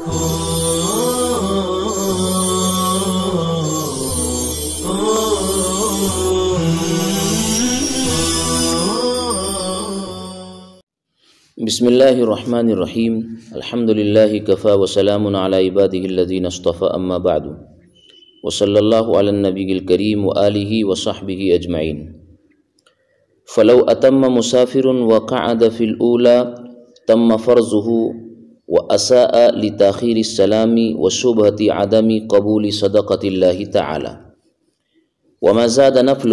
بسم اللہ الرحمن الرحیم الحمد للہ کفا وسلام علی عبادہ الذین اصطفى اما بعد وصلی اللہ علی النبی الکریم وآلہ وصحبہ اجمعین فلو اتم مسافر وقعد فی الاولى تم فرضه واساء لتاخیر السلام وشبہۃ عدم قبول صدقۃ اللہ تعالی وما زاد نفل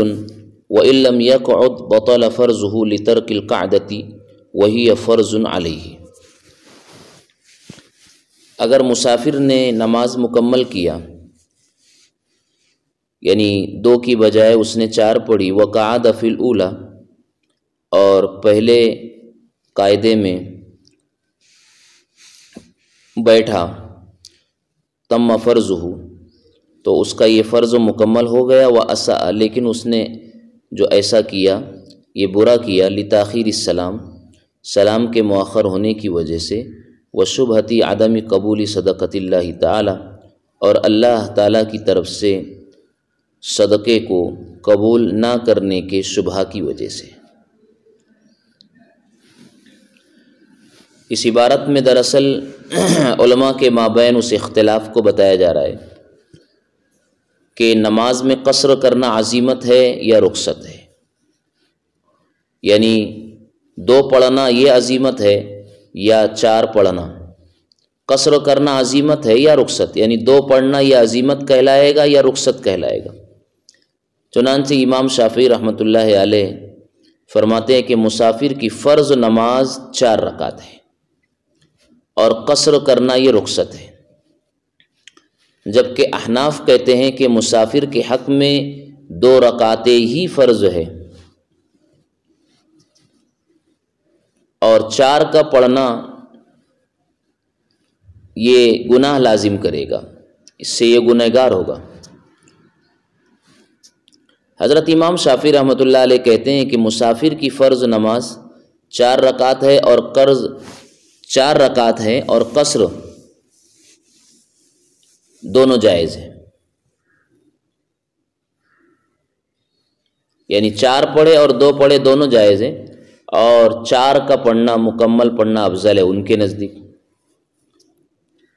وإن لم يقعد بطل فرضه لترک القعدۃ وہی فرض علیہ۔ اگر مسافر نے نماز مکمل کیا، یعنی 2 کی بجائے اس نے 4 پڑھی، وقعد فی الاولی، اور پہلے قاعدے میں بیٹھا، تم فرضہ، تو اس کا یہ فرض مکمل ہو گیا، واساء، لیکن اس نے جو ایسا کیا یہ برا کیا، لتاخیر السلام، سلام کے مؤخر ہونے کی وجہ سے، وشبہۃ عدم قبول صدقۃ اللہ تعالی، اور اللہ تعالیٰ کی طرف سے صدقے کو قبول نہ کرنے کے شبہ کی وجہ سے۔ اس عبارت میں دراصل علماء کے مابین اس اختلاف کو بتایا جا رہا ہے کہ نماز میں قصر کرنا عزیمت ہے یا رخصت ہے، یعنی 2 پڑھنا یہ عزیمت ہے یا 4 پڑھنا، قصر کرنا عزیمت ہے یا رخصت، یعنی 2 پڑھنا یہ عزیمت کہلائے گا یا رخصت کہلائے گا۔ چنانچہ امام شافعی رحمۃ اللہ علیہ فرماتے ہیں کہ مسافر کی فرض نماز 4 رکعت ہے اور قصر کرنا یہ رخصت ہے، جبکہ احناف کہتے ہیں کہ مسافر کے حق میں 2 رکعتیں ہی فرض ہے اور 4 کا پڑھنا یہ گناہ لازم کرے گا، اس سے یہ گنہگار ہوگا۔ حضرت امام شافعی رحمۃ اللہ علیہ کہتے ہیں کہ مسافر کی فرض نماز 4 رکعت ہے اور 4 رکعت ہے اور قصر دونوں جائز ہیں، یعنی 4 پڑھے اور 2 پڑھے دونوں جائز ہیں، اور 4 کا پڑھنا مکمل پڑھنا افضل ہے ان کے نزدیک۔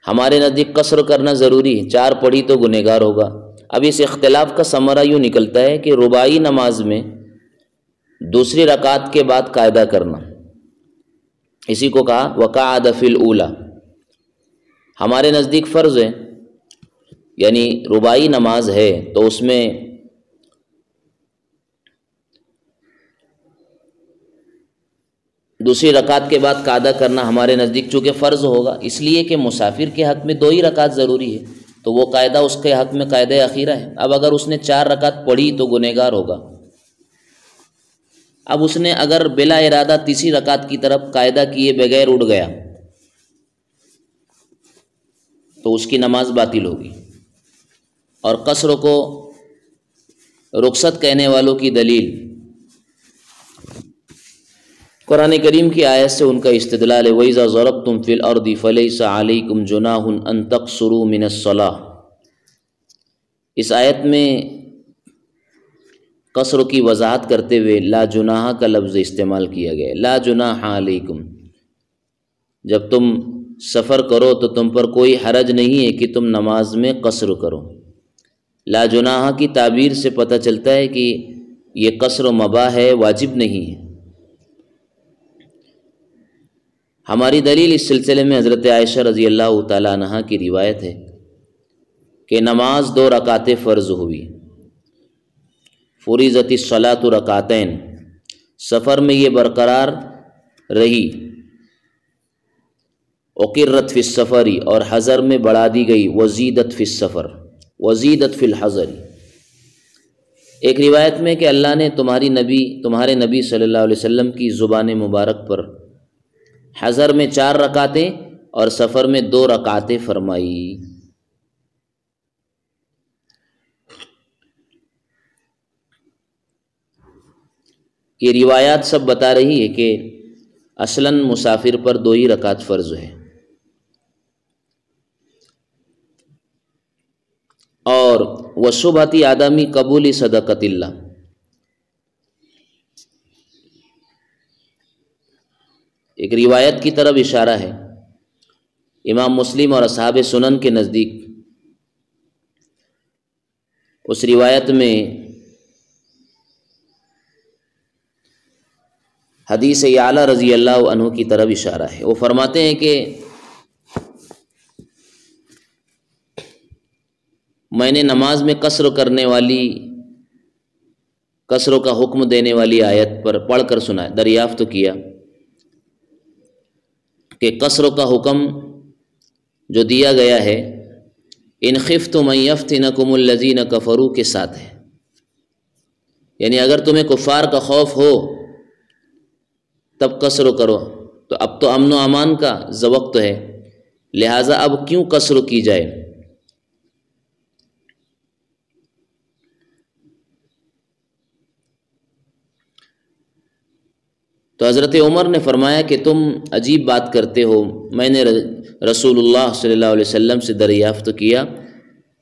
ہمارے نزدیک قصر کرنا ضروری ہے، 4 پڑھی تو گنہگار ہوگا۔ اب اس اختلاف کا ثمرہ یوں نکلتا ہے کہ رباعی نماز میں دوسری رکعت کے بعد قاعدہ کرنا، اسی کو کہا وقعد فی الاولی، ہمارے نزدیک فرض ہے، یعنی رباعی نماز ہے تو اس میں دوسری رکعت کے بعد قاعدہ کرنا ہمارے نزدیک چونکہ فرض ہوگا، اس لیے کہ مسافر کے حق میں 2 ہی رکعت ضروری ہے، تو وہ قاعدہ اس کے حق میں قاعدہ اخیرہ ہے۔ اب اگر اس نے 4 رکعت پڑھی تو گنہگار ہوگا۔ اب اس نے اگر بلا ارادہ تیسری رکعت کی طرف قاعدہ کیے بغیر اٹھ گیا تو اس کی نماز باطل ہوگی۔ اور قصر کو رخصت کہنے والوں کی دلیل قرآن کریم کی آیت سے ان کا استدلال ہے، وَإِذَا ضَرَبْتُمْ فِي الْأَرْضِ فَلَيْسَ عَلَيْكُمْ جُنَاحٌ أَن تَقْصُرُوا مِنَ الصَّلَاةِ۔ اس آیت میں قصر کی وضاحت کرتے ہوئے لا جناح کا لفظ استعمال کیا گیا ہے، لا جناح علیکم، جب تم سفر کرو تو تم پر کوئی حرج نہیں ہے کہ تم نماز میں قصر کرو۔ لا جناح کی تعبیر سے پتہ چلتا ہے کہ یہ قصر مباح ہے، واجب نہیں ہے۔ ہماری دلیل اس سلسلے میں حضرت عائشہ رضی اللہ تعالی عنہا کی روایت ہے کہ نماز 2 رکعتیں فرض ہوئی، فریضت الصلاۃ رکعتین، سفر میں یہ برقرار رہی، اقرت فی السفر، اور حضر میں بڑھا دی گئی، وزیدت فی السفر وزیدت فی الحضر۔ ایک روایت میں کہ اللہ نے تمہارے نبی صلی اللہ علیہ وسلم کی زبان مبارک پر حضر میں 4 رکعتیں اور سفر میں 2 رکعتیں فرمائی۔ یہ روایات سب بتا رہی ہے کہ اصلاً مسافر پر 2 ہی رکعت فرض ہے، اور وشبہتی عدمی قبول صدقۃ اللہ، ایک روایت کی طرف اشارہ ہے امام مسلم اور اصحاب سنن کے نزدیک۔ اس روایت میں حدیث یعلا رضی اللہ عنہ کی طرف اشارہ ہے۔ وہ فرماتے ہیں کہ میں نے نماز میں قصر کرنے والی، قصر کا حکم دینے والی آیت پر پڑھ کر سنا، دریافت کیا کہ قصر کا حکم جو دیا گیا ہے ان خفتم ان یفتنکم الذین کفروا کے ساتھ ہے، یعنی اگر تمہیں کفار کا خوف ہو تب قصر کرو، تو اب تو امن و امان کا وقت ہے، لہٰذا اب کیوں قصر کی جائے۔ تو حضرت عمر نے فرمایا کہ تم عجیب بات کرتے ہو، میں نے رسول اللہ صلی اللہ علیہ وسلم سے دریافت کیا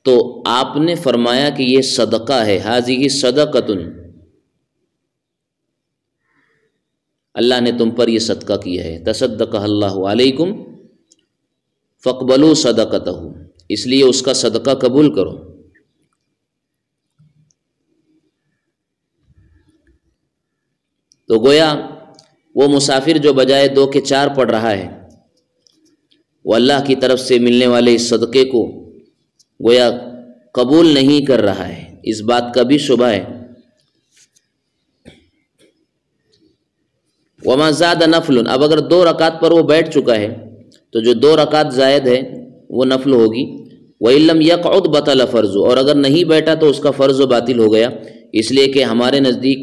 تو آپ نے فرمایا کہ یہ صدقہ ہے، ھذہ صدقۃ، اللہ نے تم پر یہ صدقہ کیا ہے، تصدق اللہ علیکم فاقبلوا صدقتہ، اس لیے اس کا صدقہ قبول کرو۔ تو گویا وہ مسافر جو بجائے 2 کے 4 پڑھ رہا ہے وہ اللہ کی طرف سے ملنے والے اس صدقے کو گویا قبول نہیں کر رہا ہے، اس بات کا بھی شبہ ہے۔ وما زاد نفل، اب اگر 2 رکعت پر وہ بیٹھ چکا ہے تو جو 2 رکعت زائد ہے وہ نفل ہوگی۔ وَإِن لَّمْ يَقْعُدْ بَطَلَ فَرْضُ، اور اگر نہیں بیٹھا تو اس کا فرض باطل ہو گیا، اس لیے کہ ہمارے نزدیک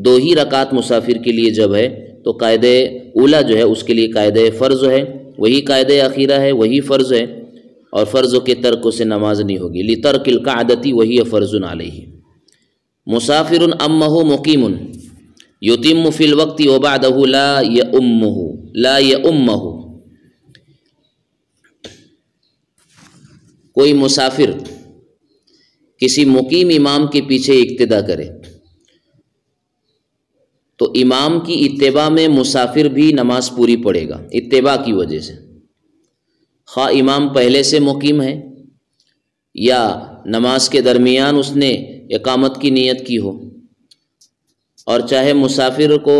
2 ہی رکعت مسافر کے لیے جب ہے تو قاعدہ اولا جو ہے اس کے لیے قاعدہ فرض ہے، وہی قاعدہ اخیرہ ہے، وہی فرض ہے، اور فرض کے ترک سے نماز نہیں ہوگی۔ لِتَرْكِ الْقَعْدَةِ وَهِيَ فَرْضٌ عَلَيْهِ مسافر امہ مقیم یتم فی الوقت وبعدہ لا یؤمہ، کوئی مسافر کسی مقیم امام کے پیچھے اقتدا کرے تو امام کی اتباع میں مسافر بھی نماز پوری پڑھے گا اتباع کی وجہ سے، خواہ امام پہلے سے مقیم ہے یا نماز کے درمیان اس نے اقامت کی نیت کی ہو، اور چاہے مسافر کو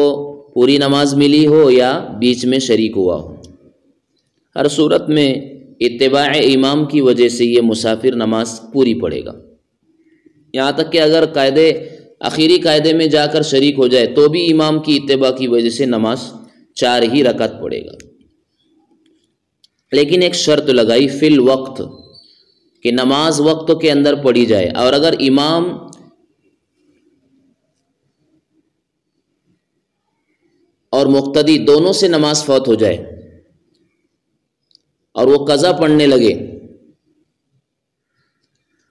پوری نماز ملی ہو یا بیچ میں شریک ہوا ہو، ہر صورت میں اتباع امام کی وجہ سے یہ مسافر نماز پوری پڑھے گا، یہاں تک کہ اگر آخری قاعدے میں جا کر شریک ہو جائے تو بھی امام کی اتباع کی وجہ سے نماز 4 ہی رکعت پڑھے گا۔ لیکن ایک شرط لگائی فی الوقت، کہ نماز وقت کے اندر پڑھی جائے، اور اگر امام اور مقتدی دونوں سے نماز فوت ہو جائے اور وہ قضا پڑھنے لگے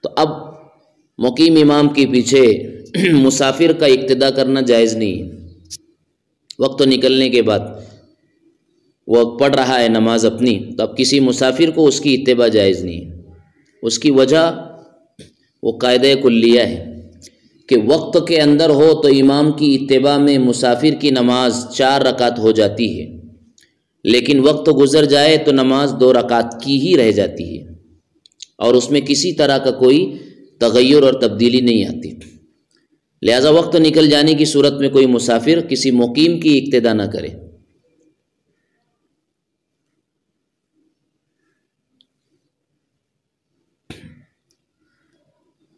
تو اب مقیم امام کے پیچھے مسافر کا اقتدا کرنا جائز نہیں ہے۔ وقت نکلنے کے بعد وہ پڑھ رہا ہے نماز اپنی، تو اب کسی مسافر کو اس کی اتباع جائز نہیں ہے۔ اس کی وجہ وہ قاعدہ کلیہ ہے کہ وقت کے اندر ہو تو امام کی اتباع میں مسافر کی نماز 4 رکعت ہو جاتی ہے، لیکن وقت گزر جائے تو نماز 2 رکعت کی ہی رہ جاتی ہے، اور اس میں کسی طرح کا کوئی تغیر اور تبدیلی نہیں آتی۔ لہذا وقت نکل جانے کی صورت میں کوئی مسافر کسی مقیم کی اقتدا نہ کرے۔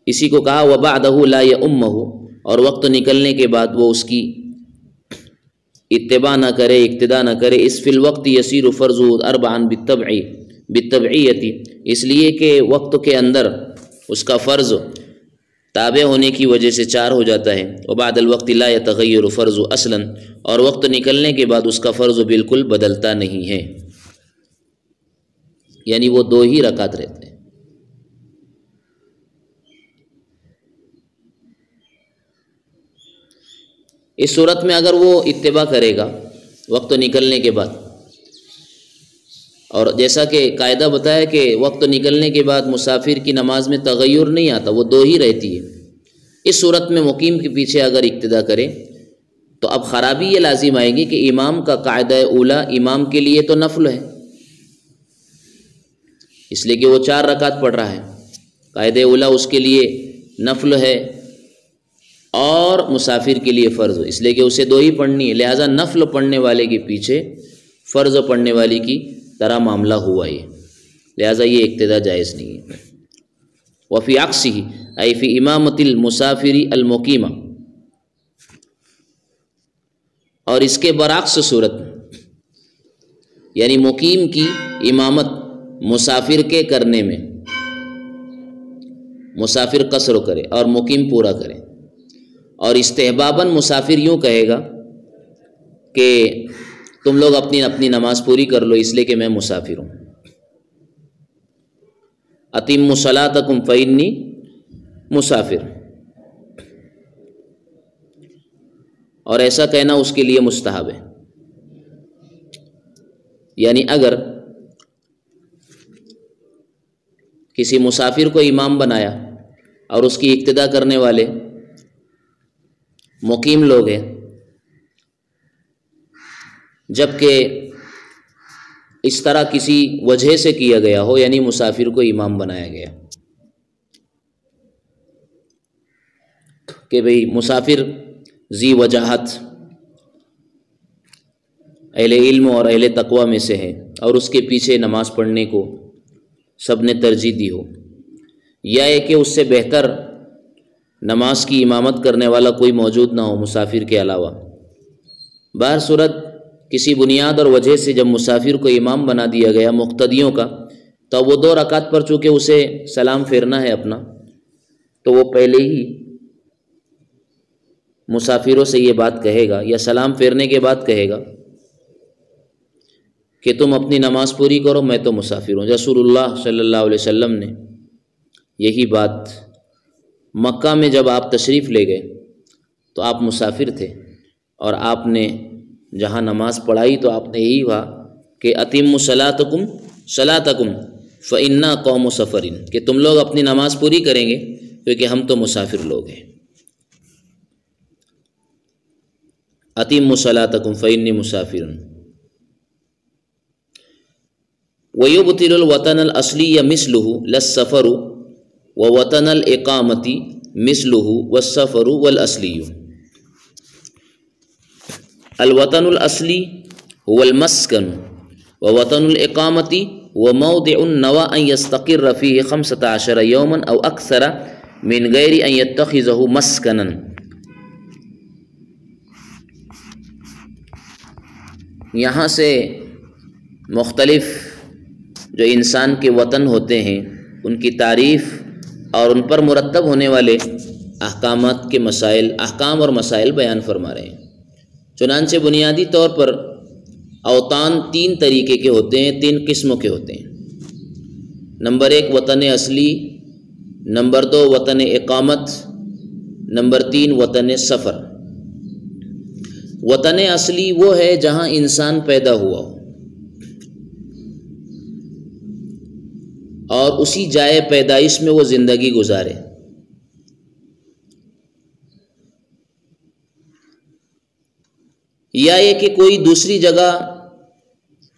اسی کو کہا وَبَعْدَهُ لَا يَؤُمَّهُ، اور وقت نکلنے کے بعد وہ اس کی اتباع نہ کرے، اقتدا نہ کرے۔ اس فی الوقت يَصِيرُ فَرْضُهُ أَرْبَعًا بِالتَّبْعِيَّةِ، اس لیے کہ وقت کے اندر اس کا فرض تابع ہونے کی وجہ سے 4 ہو جاتا ہے۔ وبعد الوقت لا يتغیر فرض اصلا، اور وقت نکلنے کے بعد اس کا فرض بالکل بدلتا نہیں ہے، یعنی وہ 2 ہی رکعت رہتے ہیں۔ اس صورت میں اگر وہ اتباع کرے گا وقت نکلنے کے بعد اور جیسا کہ قاعدہ بتایا کہ وقت نکلنے کے بعد مسافر کی نماز میں تغیر نہیں آتا، وہ 2 ہی رہتی ہے۔ اس صورت میں مقیم کے پیچھے اگر اقتدا کرے تو اب خرابی یہ لازم آئے گی کہ امام کا قاعدہ اولا امام کے لیے تو نفل ہے، اس لیے کہ وہ 4 رکعت پڑھ رہا ہے، قاعدہ اولا اس کے لیے نفل ہے اور مسافر کے لیے فرض ہو، اس لیے کہ اسے 2 ہی پڑھنی ہے، لہٰذا نفل پڑھنے والے کے پیچھے فرض پڑھنے والی کی طرح معاملہ ہوا یہ، لہٰذا یہ اقتدا جائز نہیں ہے۔ وفی عکسہ ای فی امامت المسافر المقیمہ، اور اس کے برعکس صورت میں، یعنی مقیم کی امامت مسافر کے کرنے میں، مسافر قصر کرے اور مقیم پورا کرے، اور استحباباً مسافر یوں کہے گا کہ تم لوگ اپنی اپنی نماز پوری کر لو اس لیے کہ میں مسافر ہوں، اتموا صلاتکم فإنی مسافر، اور ایسا کہنا اس کے لیے مستحب ہے۔ یعنی اگر کسی مسافر کو امام بنایا اور اس کی اقتدا کرنے والے مقیم لوگ ہیں، جبکہ اس طرح کسی وجہ سے کیا گیا ہو، یعنی مسافر کو امام بنایا گیا کہ بھئی مسافر ذی وجاہت اہل علم اور اہل تقوی میں سے ہے اور اس کے پیچھے نماز پڑھنے کو سب نے ترجیح دی ہو، یا ہے کہ اس سے بہتر نماز کی امامت کرنے والا کوئی موجود نہ ہو مسافر کے علاوہ، بہر صورت کسی بنیاد اور وجہ سے جب مسافر کو امام بنا دیا گیا مقتدیوں کا، تو وہ 2 رکعت پر چونکہ اسے سلام پھیرنا ہے اپنا، تو وہ پہلے ہی مسافروں سے یہ بات کہے گا یا سلام پھیرنے کے بعد کہے گا کہ تم اپنی نماز پوری کرو، میں تو مسافر ہوں۔ رسول اللہ صلی اللہ علیہ وسلم نے یہی بات مکہ میں جب آپ تشریف لے گئے تو آپ مسافر تھے، اور آپ نے جہاں نماز پڑھائی تو آپ نے یہی کہا کہ اتموا صلاتکم فإنا قوم سفر، کہ تم لوگ اپنی نماز پوری کریں گے کیونکہ ہم تو مسافر لوگ ہیں۔ اتموا صلاتکم فإنی مسافر۔ وَيُبْطِلُ الْوَطَنَ الْأَصْلِيَّ مِثْلُهُ لَا السَّفَرُ وَوَطَنَ الْإِقَامَةِ مِثْلُهُ وَالسَّفَرُ وَالْأَصْلِيُّ۔ الوطن الاصلی هو المسکن ووطن الاقامتی هو موضع نوى ان يستقر فيه 15 يوما او اکثر من غیر ان يتخذه مسکنا۔ یہاں سے مختلف جو انسان کے وطن ہوتے ہیں ان کی تعریف اور ان پر مرتب ہونے والے احکامات کے مسائل، احکام اور مسائل بیان فرما رہے ہیں۔ چنانچہ بنیادی طور پر اوطان 3 طریقے کے ہوتے ہیں، 3 قسموں کے ہوتے ہیں۔ نمبر 1 وطن اصلی، نمبر 2 وطن اقامت، نمبر 3 وطن سفر۔ وطن اصلی وہ ہے جہاں انسان پیدا ہوا ہو اور اسی جائے پیدائش میں وہ زندگی گزارے، یا یہ کہ کوئی دوسری جگہ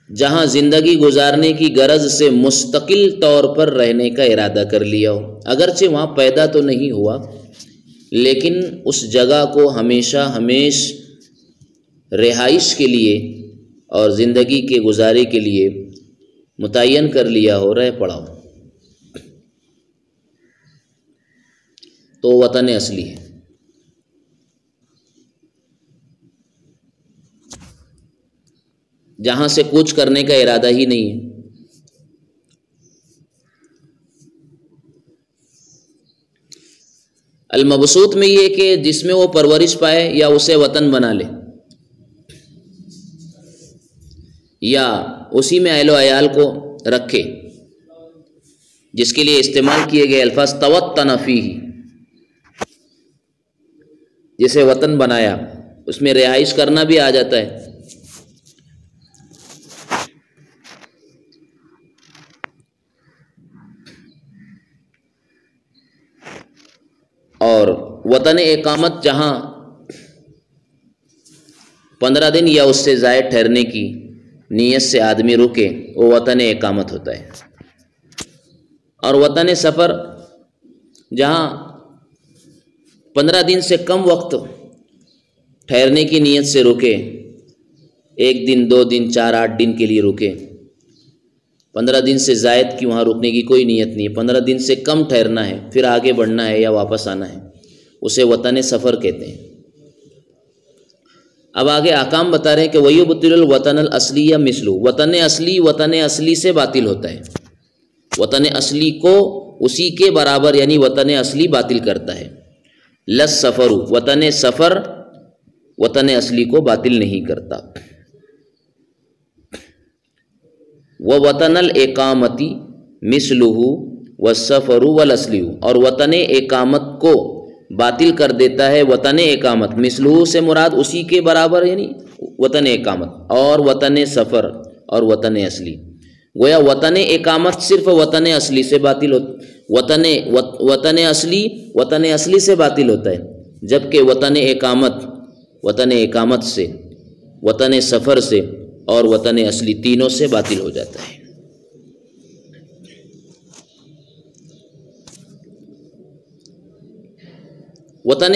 جہاں زندگی گزارنے کی غرض سے مستقل طور پر رہنے کا ارادہ کر لیا ہو، اگرچہ وہاں پیدا تو نہیں ہوا لیکن اس جگہ کو ہمیشہ رہائش کے لیے اور زندگی کے گزارے کے لیے متعین کر لیا ہو، رہ پڑا ہو، تو وطن اصلی ہے۔ جہاں سے کوچ کرنے کا ارادہ ہی نہیں ہے۔ المبسوط میں یہ کہ جس میں وہ پرورش پائے یا اسے وطن بنا لے یا اسی میں اہل و عیال کو رکھے، جس کے لیے استعمال کیے گئے الفاظ توطن فیہ، جسے وطن بنایا، اس میں رہائش کرنا بھی آ جاتا ہے۔ وطن اقامت جہاں 15 دن یا اس سے زائد ٹھہرنے کی نیت سے آدمی رکے وہ وطن اقامت ہوتا ہے، اور وطن سفر جہاں 15 دن سے کم وقت ٹھہرنے کی نیت سے رکے، 1 دن 2 دن 4 8 دن کے لیے رکے، 15 دن سے زائد کی وہاں رکنے کی کوئی نیت نہیں ہے، 15 دن سے کم ٹھہرنا ہے، پھر آگے بڑھنا ہے یا واپس آنا ہے، اسے وطن سفر کہتے ہیں۔ اب آگے احکام بتا رہے ہیں کہ وَيُبْطِلُ الْوَطَنَ الْأَصْلِيَّ مِثْلُهُ، وطن اصلی سے باطل ہوتا ہے، وطن اصلی کو اسی کے برابر یعنی وطن اصلی باطل کرتا ہے۔ لَلسَّفَرُ، وطن سفر وطن اصلی کو باطل نہیں کرتا۔ وَوَطَنَ الْإِقَامَةِ مِثْلُهُ وَالسَّفَرُ وَالْأَصْلِيُّ، اور وطن اقامت کو باطل کر دیتا ہے وطن اقامت، مثلہ سے مراد اسی کے برابر یعنی وطن اقامت، اور وطن سفر اور وطن اصلی۔ گویا وطن اقامت صرف وطن اصلی سے باطل ہوتا، وطن اصلی سے باطل ہوتا ہے، جبکہ وطن اقامت سے، وطن سفر سے اور وطن اصلی تینوں سے باطل ہو جاتا ہے۔ وطن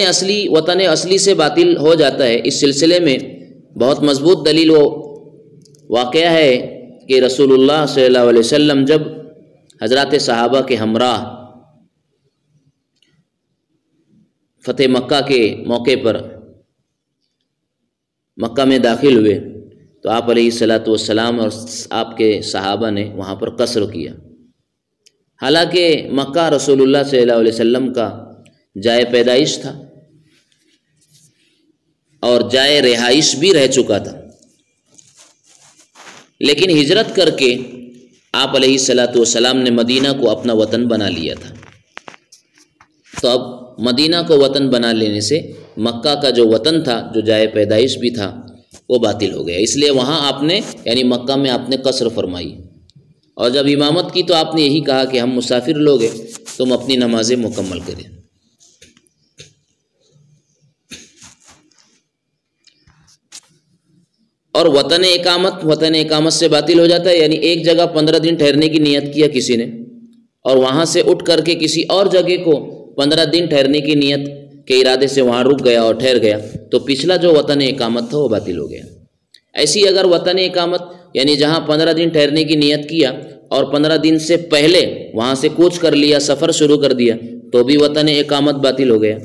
اصلی سے باطل ہو جاتا ہے، اس سلسلے میں بہت مضبوط دلیل و واقعہ ہے کہ رسول اللہ صلی اللہ علیہ وسلم جب حضرات صحابہ کے ہمراہ فتح مکہ کے موقع پر مکہ میں داخل ہوئے تو آپ علیہ الصلاۃ والسلام اور آپ کے صحابہ نے وہاں پر قصر کیا، حالانکہ مکہ رسول اللہ صلی اللہ علیہ وسلم کا جائے پیدائش تھا اور جائے رہائش بھی رہ چکا تھا، لیکن ہجرت کر کے آپ علیہ الصلاۃ والسلام نے مدینہ کو اپنا وطن بنا لیا تھا۔ تو اب مدینہ کو وطن بنا لینے سے مکہ کا جو وطن تھا، جو جائے پیدائش بھی تھا، وہ باطل ہو گیا، اس لیے وہاں آپ نے یعنی مکہ میں آپ نے قصر فرمائی، اور جب امامت کی تو آپ نے یہی کہا کہ ہم مسافر لوگ ہیں، تم اپنی نمازیں مکمل کریں۔ اور وطن اقامت سے باطل ہو جاتا ہے، یعنی ایک جگہ 15 دن ٹھہرنے کی نیت کیا کسی نے، اور وہاں سے اٹھ کر کے کسی اور جگہ کو 15 دن ٹھہرنے کی نیت کے ارادے سے وہاں رک گیا اور ٹھہر گیا، تو پچھلا جو وطن اقامت تھا وہ باطل ہو گیا۔ ایسی اگر وطن اقامت یعنی جہاں 15 دن ٹھہرنے کی نیت کیا اور 15 دن سے پہلے وہاں سے کوچ کر لیا، سفر شروع کر دیا، تو بھی وطن اقامت باطل ہو گیا۔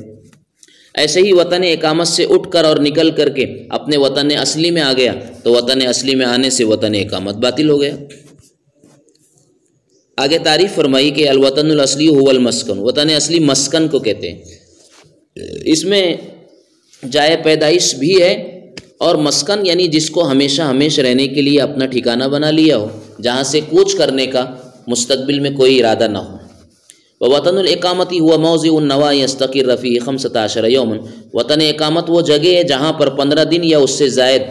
ایسے ہی وطن اقامت سے اٹھ کر اور نکل کر کے اپنے وطن اصلی میں آ گیا تو وطن اصلی میں آنے سے وطن اقامت باطل ہو گیا۔ آگے تعریف فرمائی کہ الوطن الاصلی هو المسکن، وطن اصلی مسکن کو کہتے ہیں، اس میں جائے پیدائش بھی ہے، اور مسکن یعنی جس کو ہمیشہ رہنے کے لیے اپنا ٹھکانہ بنا لیا ہو، جہاں سے کوچ کرنے کا مستقبل میں کوئی ارادہ نہ ہو۔ وطن الاقامتی ہوا موضع النوا یستقر فیہ 15 یوما، وطن اقامت وہ جگہ ہے جہاں پر 15 دن یا اس سے زائد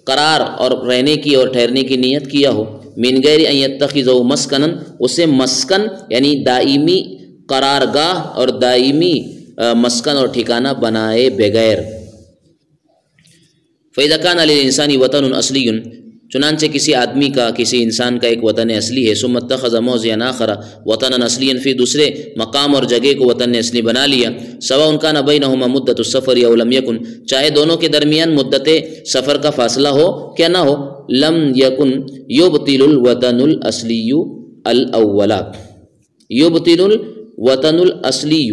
قرار اور رہنے کی اور ٹھہرنے کی نیت کیا ہو، من غیر ان یتخذہ مسکنا، اسے مسکن یعنی دائمی قرارگاہ اور دائمی مسکن اور ٹھکانہ بنائے بغیر۔ فإذا كان للإنسان وطن اصلی، چنانچہ کسی آدمی کا، کسی انسان کا ایک وطن اصلی ہے، ثم اتخذ موضعا آخر وطنا اصلیا، پھر دوسرے مقام اور جگہ کو وطن اصلی بنا لیا، سواء كان بينهما مدة السفر او لم يكن، چاہے دونوں کے درمیان مدت سفر کا فاصلہ ہو کیا نہ ہو، لم يكن يبطل الوطن الاصلی الاول، يبطل الوطن الاصلی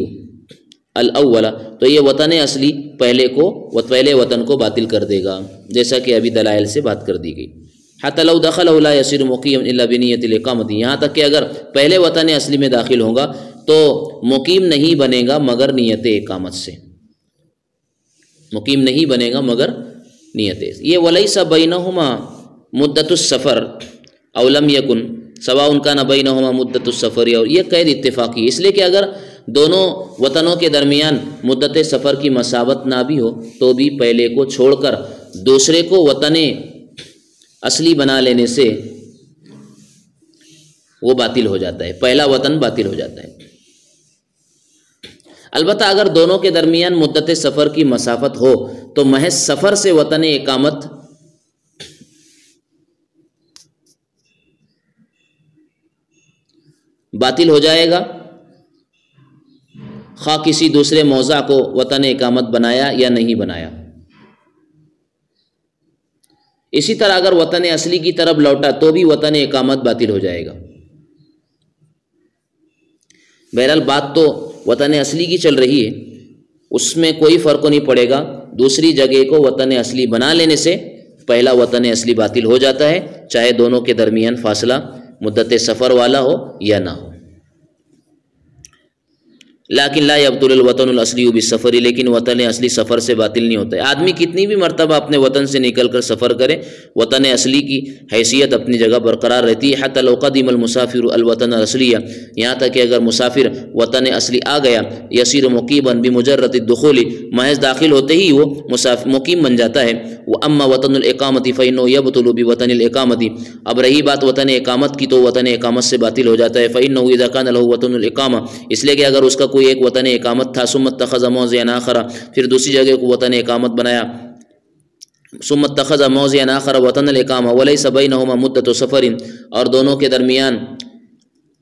الاول، تو یہ وطن اصلی پہلے وطن کو باطل کر دے گا، جیسا کہ ابھی دلائل سے بات کر دی گئی۔ حتی لو دخلہ لا یصیر مقیم الا بنیت الاقامت، یہاں تک کہ اگر پہلے وطن اصلی میں داخل ہوگا تو مقیم نہیں بنے گا مگر نیت اقامت سے، مقیم نہیں بنے گا مگر نیت۔ یہ ولیس بینہما مدت السفر او لم یکن سواء کان بینہما مدت السفر، اور یہ قید اتفاقی، اس لیے کہ اگر دونوں وطنوں کے درمیان مدت سفر کی مساوت نہ بھی ہو تو بھی پہلے کو چھوڑ کر دوسرے کو وطن اصلی بنا لینے سے وہ باطل ہو جاتا ہے، پہلا وطن باطل ہو جاتا ہے۔ البتہ اگر دونوں کے درمیان مدت سفر کی مسافت ہو تو محض سفر سے وطن اقامت باطل ہو جائے گا، خواہ کسی دوسرے موضع کو وطن اقامت بنایا یا نہیں بنایا۔ اسی طرح اگر وطن اصلی کی طرف لوٹا تو بھی وطن اقامت باطل ہو جائے گا۔ بہرحال بات تو وطن اصلی کی چل رہی ہے، اس میں کوئی فرق نہیں پڑے گا، دوسری جگہ کو وطن اصلی بنا لینے سے پہلا وطن اصلی باطل ہو جاتا ہے، چاہے دونوں کے درمیان فاصلہ مدت سفر والا ہو یا نہ ہو۔ لیکن لا یبطل الوطن الاصلی بالسفر، لیکن وطن اصلی سفر سے باطل نہیں ہوتا ہے۔ آدمی کتنی بھی مرتبہ اپنے وطن سے نکل کر سفر کرے، وطن اصلی کی حیثیت اپنی جگہ برقرار رہتی ہے۔ حتی لو قدم المسافر الوطن الاصلی، یہاں تک کہ اگر مسافر وطن اصلی آ گیا، یسیر مقیما بمجرد الدخول، محض داخل ہوتے ہی وہ مقیم بن جاتا ہے۔ واما وطن الاقامت فانه یبطل بوطن الاقامت، اب رہی بات وطن اقامت کی تو وطن اقامت سے باطل ہو جاتا ہے۔ فانه اذا كان له وطن الاقامہ، اس لیے کہ اگر اس کا کوئی ایک وطن اقامت تھا، ثم اتخذ موضعا آخر، پھر دوسری جگہ کو وطن اقامت بنایا، ثم اتخذ موضعا آخر وطن الاقامہ وليس بينهما مدة سفر، اور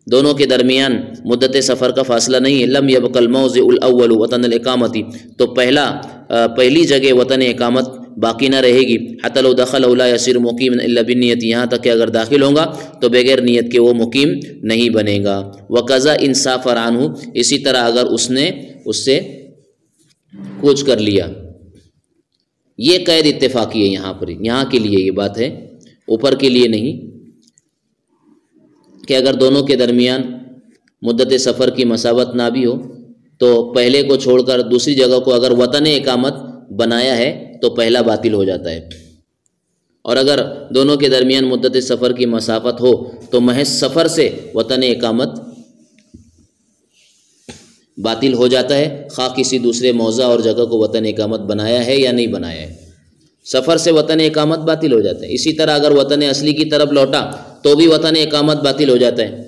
دونوں کے درمیان مدت سفر کا فاصلہ نہیں ہے، لم يبق الموضع الاول وطن الاقامت، تو پہلی جگہ وطن اقامت باقی نہ رہے گی۔ حتی لو دخل لا يصير مقيما الا بالنیت، یہاں تک کہ اگر داخل ہوں گا تو بغیر نیت کے وہ مقیم نہیں بنے گا۔ وقضا ان سافر عنہ، اسی طرح اگر اس نے اس سے کوچ کر لیا، یہ قید اتفاقی ہے، یہاں پر یہاں کے لیے یہ بات ہے، اوپر کے لیے نہیں، کہ اگر دونوں کے درمیان مدت سفر کی مساوت نہ بھی ہو تو پہلے کو چھوڑ کر دوسری جگہ کو اگر وطن اقامت بنایا ہے تو پہلا باطل ہو جاتا ہے، اور اگر دونوں کے درمیان مدت سفر کی مسافت ہو تو محض سفر سے وطن اقامت باطل ہو جاتا ہے، خواہ کسی دوسرے موضع اور جگہ کو وطن اقامت بنایا ہے یا نہیں بنایا ہے، سفر سے وطن اقامت باطل ہو جاتا ہے۔ اسی طرح اگر وطن اصلی کی طرف لوٹا تو بھی وطن اقامت باطل ہو جاتا ہے۔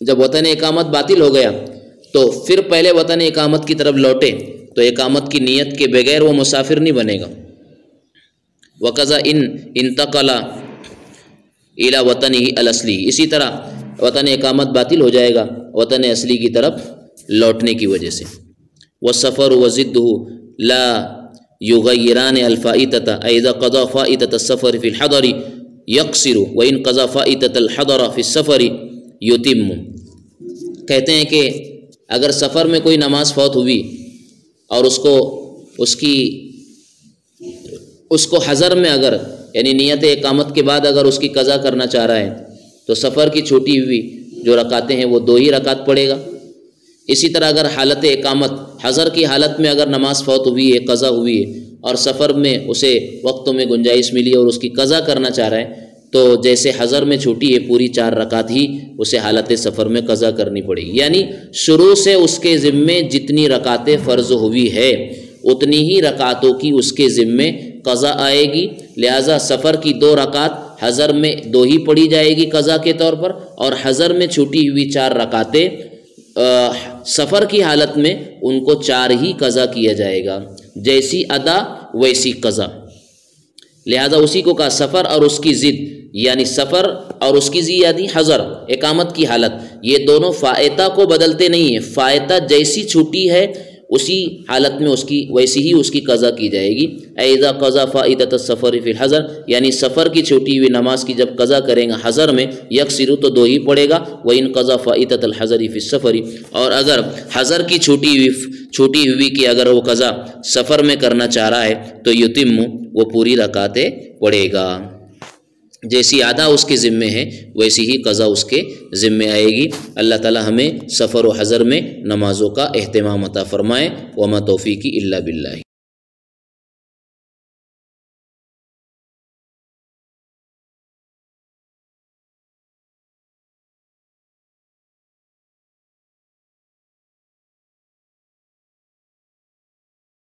جب وطن اقامت باطل ہو گیا تو پھر پہلے وطن اقامت کی طرف لوٹے تو اقامت کی نیت کے بغیر وہ مسافر نہیں بنے گا۔ وقضا ان انتقل الى وطنه الاصلی، اسی طرح وطن اقامت باطل ہو جائے گا وطن اصلی کی طرف لوٹنے کی وجہ سے۔ والسفر وضده لا يغيران الفائتة، اذا قضى فائتة السفر في الحضر يقصر وان قضى فائتة الحضر في السفر يتم۔ کہتے ہیں کہ اگر سفر میں کوئی نماز فوت ہوئی اور اس کو حضر میں اگر یعنی نیت اقامت کے بعد اگر اس کی قضا کرنا چاہ رہا ہے تو سفر کی چھوٹی ہوئی جو رکعتیں ہیں وہ 2 ہی رکعت پڑھے گا۔ اسی طرح اگر حالت اقامت حضر کی حالت میں اگر نماز فوت ہوئی ہے، قضا ہوئی ہے، اور سفر میں اسے وقتوں میں گنجائش ملی اور اس کی قضا کرنا چاہ رہا ہے تو جیسے حضر میں چھوٹی ہے پوری 4 رکعت ہی اسے حالت سفر میں قضا کرنی پڑے گی، یعنی شروع سے اس کے ذمے جتنی رکعتیں فرض ہوئی ہے اتنی ہی رکعتوں کی اس کے ذمے قضا آئے گی۔ لہٰذا سفر کی 2 رکعت حضر میں 2 ہی پڑھی جائے گی قضا کے طور پر، اور حضر میں چھوٹی ہوئی 4 رکعتیں سفر کی حالت میں ان کو 4 ہی قضا کیا جائے گا، جیسی ادا ویسی قضا۔ لہذا اسی کو کہا سفر اور اس کی ضد، یعنی سفر اور اس کی ضد یعنی حضر اقامت کی حالت، یہ دونوں فائتہ کو بدلتے نہیں ہیں، فائتہ جیسی چھوٹی ہے اسی حالت میں اس کی ویسی ہی اس کی قضا کی جائے گی۔ اذا قضا فائتۃ السفر فی الحضر، یعنی سفر کی چھوٹی ہوئی نماز کی جب قضا کریں گا حضر میں، یکسر تو 2 ہی پڑے گا، وان قضا فائتۃ الحضر فی السفر، اور اگر حضر کی چھوٹی ہوئی کہ اگر وہ قضا سفر میں کرنا چاہ رہا ہے تو یتم، وہ پوری رکعتیں پڑھے گا، جیسی ادا اس کے ذمے ہے ویسی ہی قضا اس کے ذمے آئے گی۔ اللہ تعالی ہمیں سفر و حضر میں نمازوں کا اہتمام عطا فرمائے، وما توفیقی الا باللہ۔